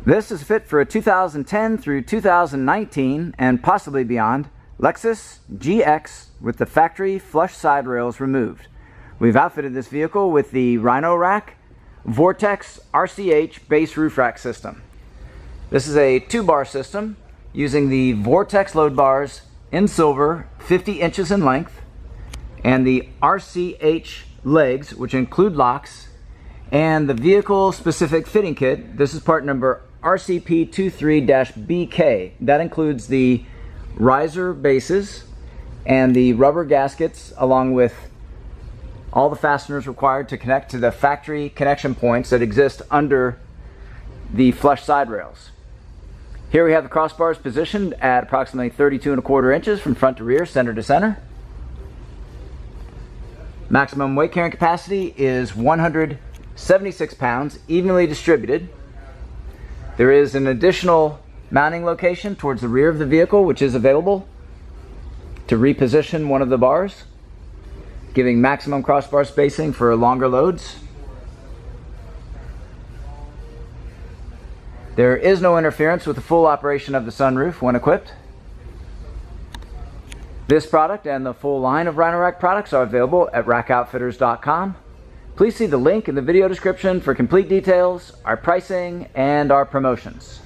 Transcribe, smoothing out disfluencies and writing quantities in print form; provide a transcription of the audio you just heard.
This is fit for a 2010 through 2019 and possibly beyond Lexus GX with the factory flush side rails removed. We've outfitted this vehicle with the Rhino-Rack Vortex RCH base roof rack system. This is a 2-bar system using the Vortex load bars in silver, 50 inches in length, and the RCH legs, which include locks, and the vehicle specific fitting kit. This is part number RCP23-BK. That includes the riser bases and the rubber gaskets, along with all the fasteners required to connect to the factory connection points that exist under the flush side rails. Here we have the crossbars positioned at approximately 32¼ inches from front to rear, center to center. Maximum weight carrying capacity is 176 pounds, evenly distributed. There is an additional mounting location towards the rear of the vehicle, which is available to reposition one of the bars, giving maximum crossbar spacing for longer loads. There is no interference with the full operation of the sunroof when equipped. This product and the full line of Rhino-Rack products are available at rackoutfitters.com. Please see the link in the video description for complete details, our pricing, and our promotions.